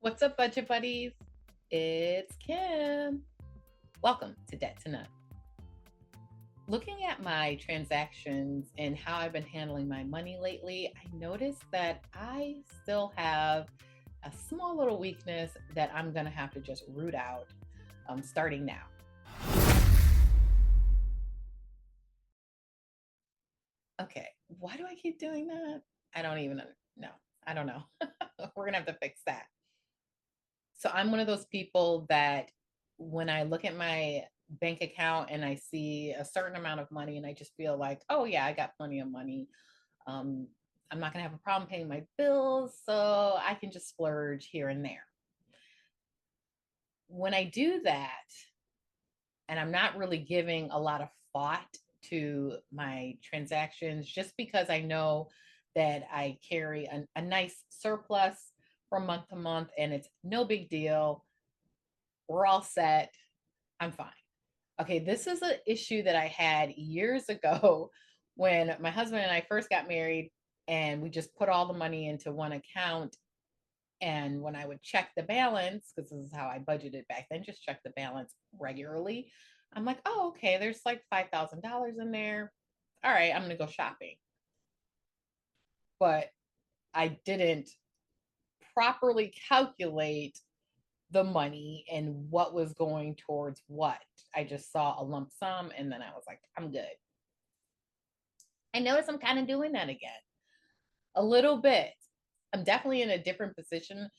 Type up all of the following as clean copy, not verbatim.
What's up, budget buddies? It's Kim. Welcome to Debt to None. Looking at my transactions and how I've been handling my money lately, I noticed that I still have a small little weakness that I'm going to have to just root out starting now. Okay, why do I keep doing that? I don't even know. I don't know. We're going to have to fix that. So I'm one of those people that when I look at my bank account and I see a certain amount of money and I just feel like, oh yeah, I got plenty of money. Um, I'm not gonna have a problem paying my bills, so I can just splurge here and there. When I do that, and I'm not really giving a lot of thought to my transactions, just because I know that I carry a nice surplus from month to month and it's no big deal. We're all set. I'm fine. Okay, this is an issue that I had years ago when my husband and I first got married, and we just put all the money into one account. And when I would check the balance, because this is how I budgeted back then, just check the balance regularly. I'm like, oh, okay, there's like $5,000 in there. All right, I'm going to go shopping. But I didn't properly calculate the money and what was going towards what. I just saw a lump sum and then I was like, I'm good. I notice I'm kind of doing that again a little bit. I'm definitely in a different position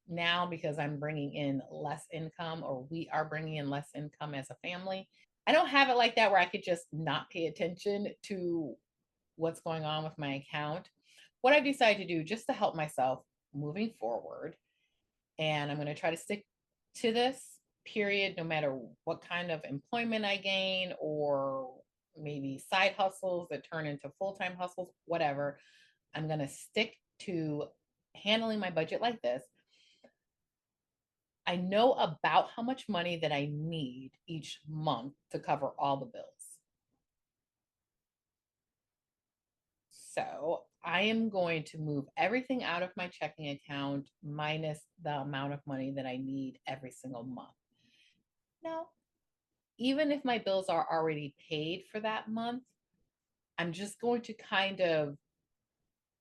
now because I'm bringing in less income, or we are bringing in less income as a family. I don't have it like that where I could just not pay attention to what's going on with my account. What I've decided to do just to help myself moving forward, and I'm going to try to stick to this period no matter what kind of employment I gain, or maybe side hustles that turn into full-time hustles, whatever. I'm going to stick to handling my budget like this. I know about how much money that I need each month to cover all the bills. So I am going to move everything out of my checking account minus the amount of money that I need every single month. Now, even if my bills are already paid for that month, I'm just going to kind of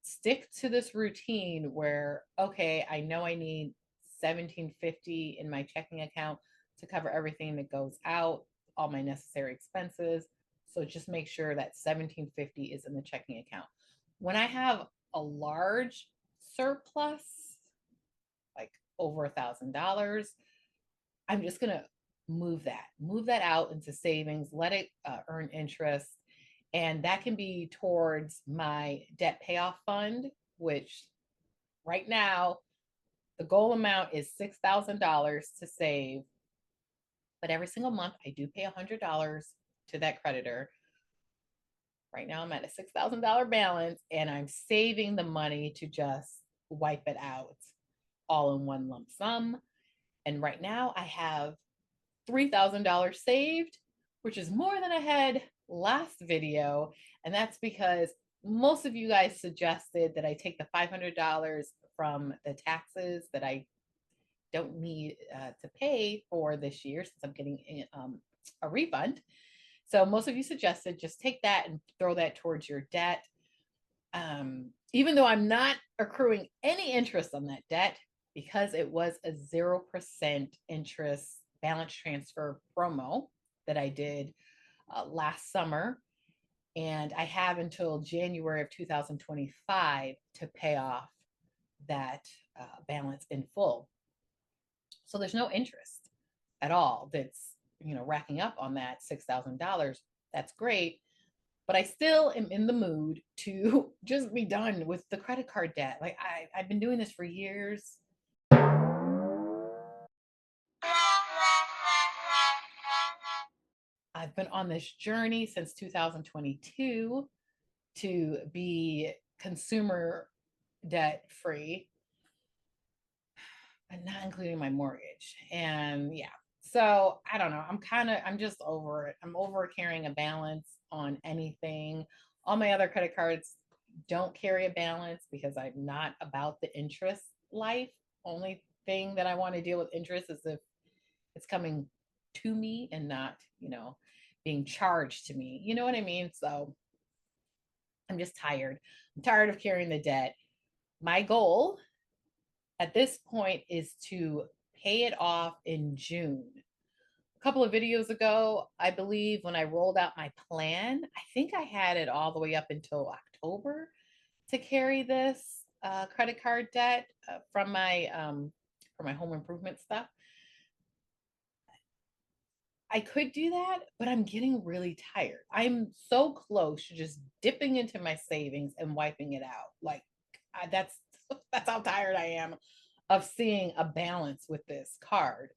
stick to this routine where, okay, I know I need 1750 in my checking account to cover everything that goes out, all my necessary expenses. So just make sure that 1750 is in the checking account. When I have a large surplus, like over $1,000, I'm just gonna move that out into savings, let it earn interest, and that can be towards my debt payoff fund, which right now the goal amount is $6,000 to save, but every single month I do pay $100 to that creditor. Right now I'm at a $6,000 balance, and I'm saving the money to just wipe it out all in one lump sum. And right now I have $3,000 saved, which is more than I had last video. And that's because most of you guys suggested that I take the $500 from the taxes that I don't need to pay for this year, since I'm getting a refund. So most of you suggested just take that and throw that towards your debt. Even though I'm not accruing any interest on that debt, because it was a 0% interest balance transfer promo that I did last summer. And I have until January of 2025 to pay off that balance in full. So there's no interest at all that's, racking up on that $6,000. That's great. But I still am in the mood to just be done with the credit card debt. Like I've been doing this for years. I've been on this journey since 2022 to be consumer debt free, and not including my mortgage. And yeah, so I don't know. I'm just over it. I'm over carrying a balance on anything. All my other credit cards don't carry a balance because I'm not about the interest life. Only thing that I want to deal with interest is if it's coming to me and not, being charged to me. You know what I mean? So I'm just tired. I'm tired of carrying the debt. My goal at this point is to pay it off in June. A couple of videos ago, I believe when I rolled out my plan, I think I had it all the way up until October to carry this credit card debt from my home improvement stuff. I could do that, but I'm getting really tired. I'm so close to just dipping into my savings and wiping it out. Like that's that's how tired I am of seeing a balance with this card.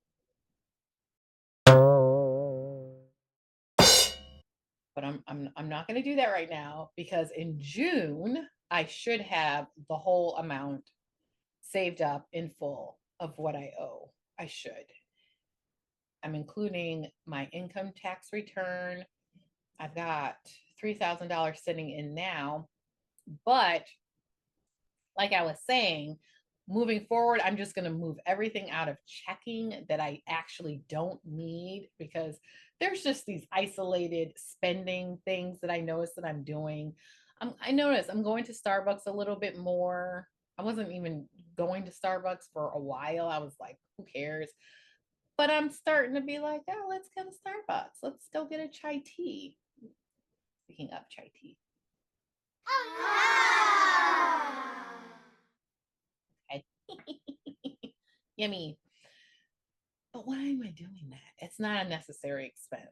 But I'm not going to do that right now because in June I should have the whole amount saved up in full of what I owe. I should. I'm including my income tax return. I've got $3,000 sitting in now, but like I was saying, moving forward, I'm just going to move everything out of checking that I actually don't need because there's just these isolated spending things that I notice that I'm doing. I notice I'm going to Starbucks a little bit more. I wasn't even going to Starbucks for a while. I was like, who cares? But I'm starting to be like, oh, let's go to Starbucks. Let's go get a chai tea. Speaking of chai tea. Okay. Yummy. But why am I doing that? It's not a necessary expense.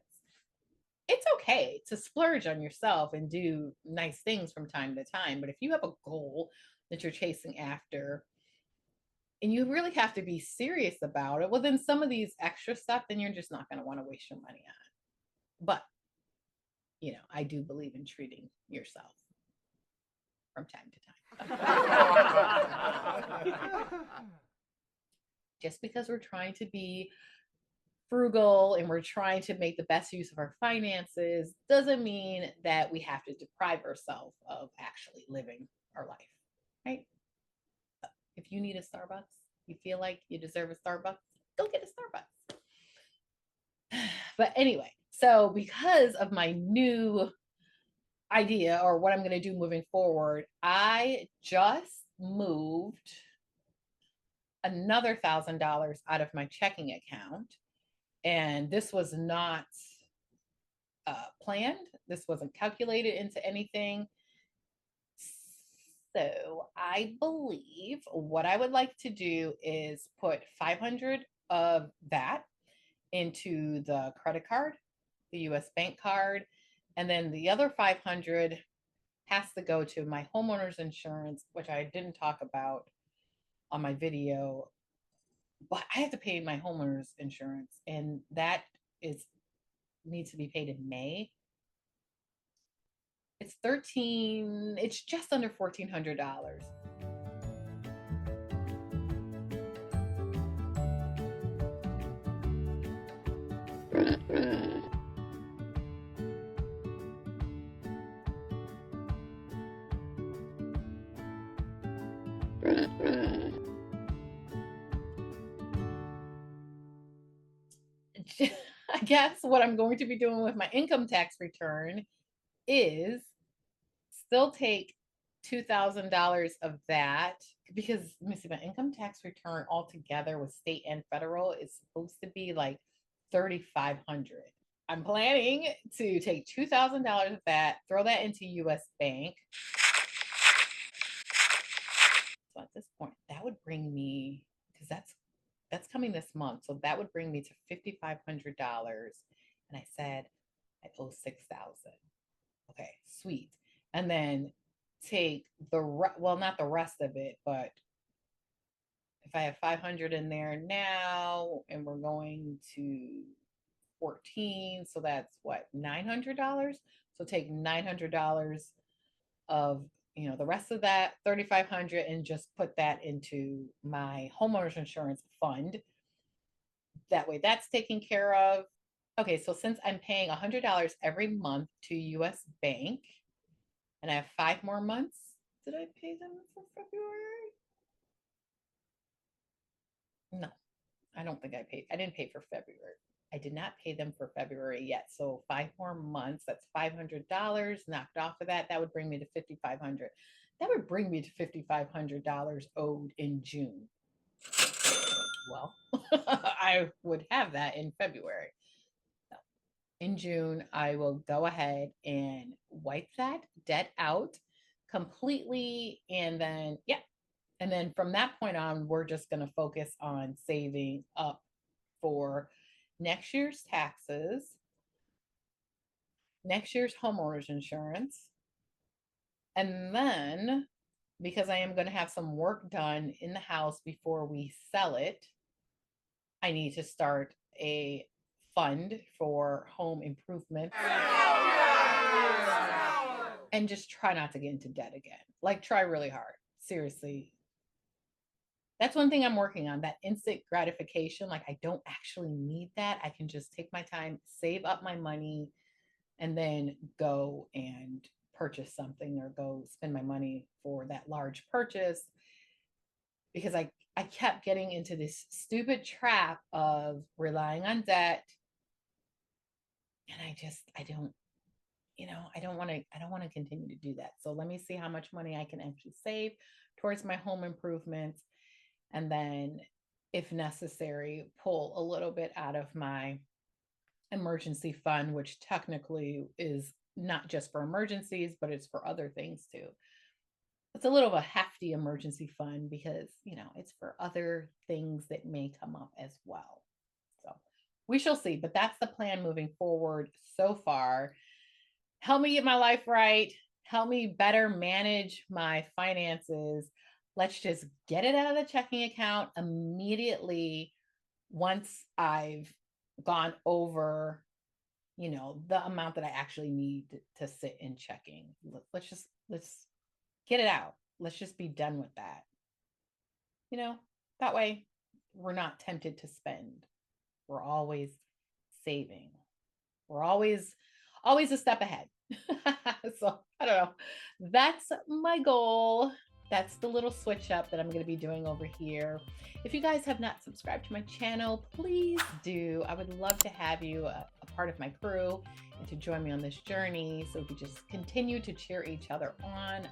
It's okay to splurge on yourself and do nice things from time to time. But if you have a goal that you're chasing after and you really have to be serious about it, well, then some of these extra stuff, then you're just not going to want to waste your money on. But, I do believe in treating yourself from time to time. Just because we're trying to be frugal and we're trying to make the best use of our finances doesn't mean that we have to deprive ourselves of actually living our life, right? If you need a Starbucks, you feel like you deserve a Starbucks, go get a Starbucks. But anyway, so because of my new idea or what I'm going to do moving forward, I just moved another $1,000 out of my checking account. And this was not planned. This wasn't calculated into anything. So I believe what I would like to do is put 500 of that into the credit card, the US bank card, and then the other 500 has to go to my homeowner's insurance, which I didn't talk about on my video, but I have to pay my homeowner's insurance, and that needs to be paid in May. It's just under $1,400. I guess what I'm going to be doing with my income tax return is still take $2,000 of that because let me see, my income tax return altogether with state and federal is supposed to be like $3,500. I'm planning to take $2,000 of that, throw that into US Bank. So at this point, that would bring me, because that's coming this month, so that would bring me to $5,500. And I said I owe $6,000. Okay, sweet. And then take not the rest of it, but if I have 500 in there now and we're going to 14, so that's what, $900. So take $900 of the rest of that 3,500 and just put that into my homeowner's insurance fund. That way that's taken care of. Okay, so since I'm paying $100 every month to US Bank and I have 5 more months, did I pay them for February? No, I don't think I paid. I didn't pay for February. I did not pay them for February yet. So 5 more months, that's $500 knocked off of that. That would bring me to 5,500. That would bring me to $5,500 owed in June. Well, I would have that in February. So in June, I will go ahead and wipe that debt out completely. And then, yeah. And then from that point on, we're just going to focus on saving up for next year's taxes, next year's homeowners insurance. And then, because I am going to have some work done in the house before we sell it, I need to start a fund for home improvement and just try not to get into debt again. Like, try really hard. Seriously. That's one thing I'm working on, that instant gratification. Like, I don't actually need that. I can just take my time, save up my money, and then go and purchase something or go spend my money for that large purchase, because I kept getting into this stupid trap of relying on debt. And I don't, I don't want to continue to do that. So let me see how much money I can actually save towards my home improvements. And then, if necessary, pull a little bit out of my emergency fund, which technically is not just for emergencies, but it's for other things too. It's a little of a hefty emergency fund because, it's for other things that may come up as well. So we shall see, but that's the plan moving forward so far. Help me get my life right. Help me better manage my finances. Let's just get it out of the checking account immediately once I've gone over, the amount that I actually need to sit in checking. Let's get it out. Let's just be done with that. That way we're not tempted to spend. We're always saving. We're always a step ahead. So I don't know. That's my goal. That's the little switch up that I'm going to be doing over here. If you guys have not subscribed to my channel, please do. I would love to have you a part of my crew and to join me on this journey so we can just continue to cheer each other on.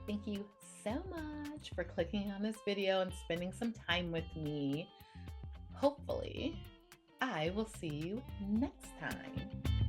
Thank you so much for clicking on this video and spending some time with me. Hopefully, I will see you next time.